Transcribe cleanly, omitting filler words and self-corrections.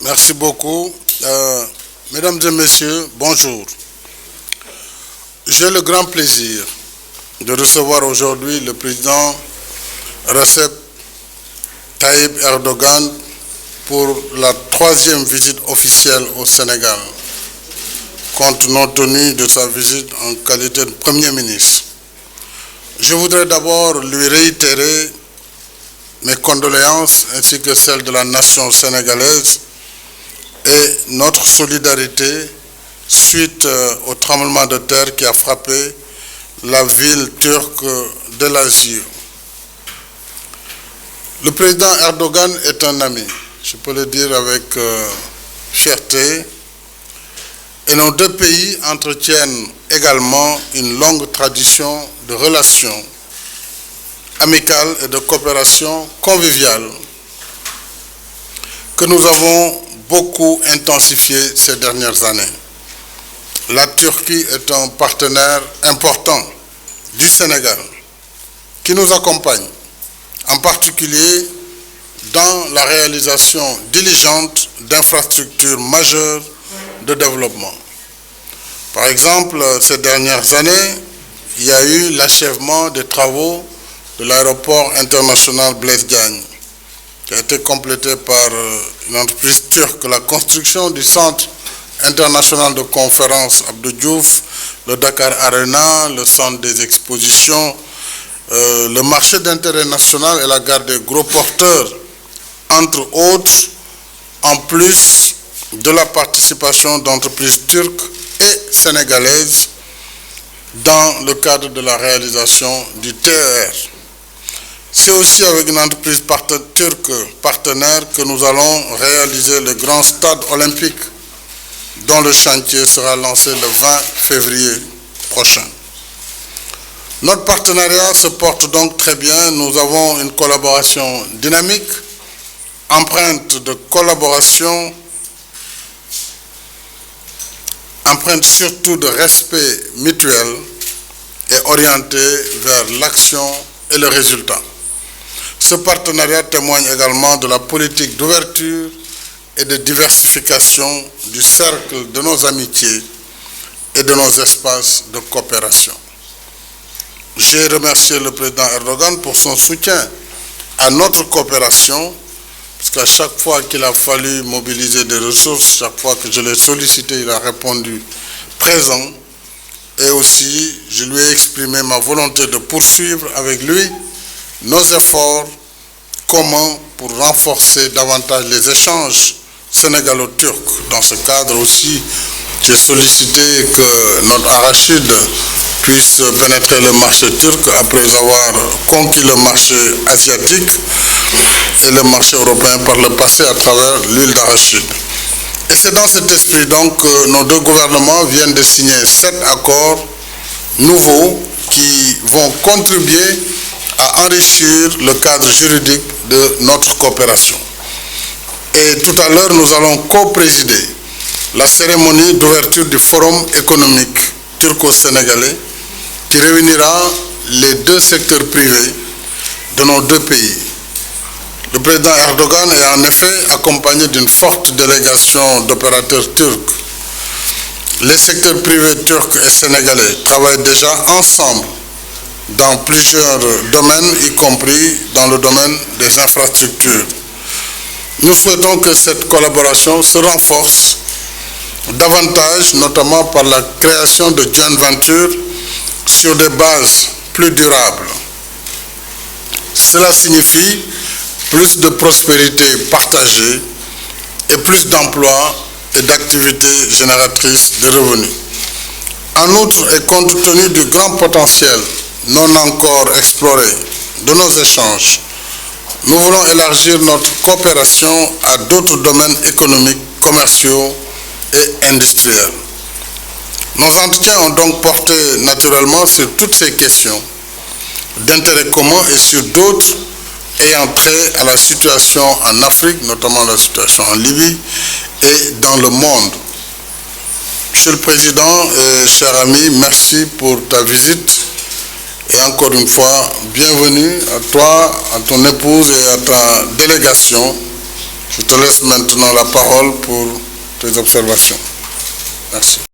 Merci beaucoup. Mesdames et messieurs, bonjour. J'ai le grand plaisir de recevoir aujourd'hui le président Recep Tayyip Erdogan pour la 3e visite officielle au Sénégal, compte tenu de sa visite en qualité de Premier ministre. Je voudrais d'abord lui réitérer mes condoléances ainsi que celles de la nation sénégalaise et notre solidarité suite au tremblement de terre qui a frappé la ville turque de Lazio. Le président Erdogan est un ami, je peux le dire avec fierté, et nos deux pays entretiennent également une longue tradition de relations amicales et de coopération conviviale que nous avons beaucoup intensifié ces dernières années. La Turquie est un partenaire important du Sénégal qui nous accompagne, en particulier dans la réalisation diligente d'infrastructures majeures de développement. Par exemple, ces dernières années, il y a eu l'achèvement des travaux de l'aéroport international Blaise Diagne, qui a été complété par une entreprise turque, la construction du centre international de conférences Abdou Diouf, le Dakar Arena, le centre des expositions, le marché d'intérêt national et la gare des gros porteurs, entre autres, en plus de la participation d'entreprises turques et sénégalaises dans le cadre de la réalisation du TER. C'est aussi avec une entreprise turque partenaire que nous allons réaliser le grand stade olympique dont le chantier sera lancé le 20 février prochain. Notre partenariat se porte donc très bien. Nous avons une collaboration dynamique, empreinte de collaboration, empreinte surtout de respect mutuel et orientée vers l'action et le résultat. Ce partenariat témoigne également de la politique d'ouverture et de diversification du cercle de nos amitiés et de nos espaces de coopération. J'ai remercié le président Erdogan pour son soutien à notre coopération, parce qu'à chaque fois qu'il a fallu mobiliser des ressources, chaque fois que je l'ai sollicité, il a répondu présent. Et aussi, je lui ai exprimé ma volonté de poursuivre avec lui nos efforts communs pour renforcer davantage les échanges sénégalo-turcs. Dans ce cadre aussi, j'ai sollicité que notre arachide puisse pénétrer le marché turc après avoir conquis le marché asiatique et le marché européen par le passé à travers l'huile d'arachide. Et c'est dans cet esprit donc que nos deux gouvernements viennent de signer 7 accords nouveaux qui vont contribuer à enrichir le cadre juridique de notre coopération. Et tout à l'heure, nous allons co-présider la cérémonie d'ouverture du Forum économique turco-sénégalais qui réunira les deux secteurs privés de nos deux pays. Le président Erdogan est en effet accompagné d'une forte délégation d'opérateurs turcs. Les secteurs privés turcs et sénégalais travaillent déjà ensemble dans plusieurs domaines, y compris dans le domaine des infrastructures. Nous souhaitons que cette collaboration se renforce davantage, notamment par la création de joint ventures sur des bases plus durables. Cela signifie plus de prospérité partagée et plus d'emplois et d'activités génératrices de revenus. En outre, et compte tenu du grand potentiel non encore exploré de nos échanges, nous voulons élargir notre coopération à d'autres domaines économiques, commerciaux et industriels. Nos entretiens ont donc porté naturellement sur toutes ces questions d'intérêt commun et sur d'autres ayant trait à la situation en Afrique, notamment la situation en Libye et dans le monde. Monsieur le Président et chers amis, merci pour ta visite et encore une fois, bienvenue à toi, à ton épouse et à ta délégation. Je te laisse maintenant la parole pour tes observations. Merci.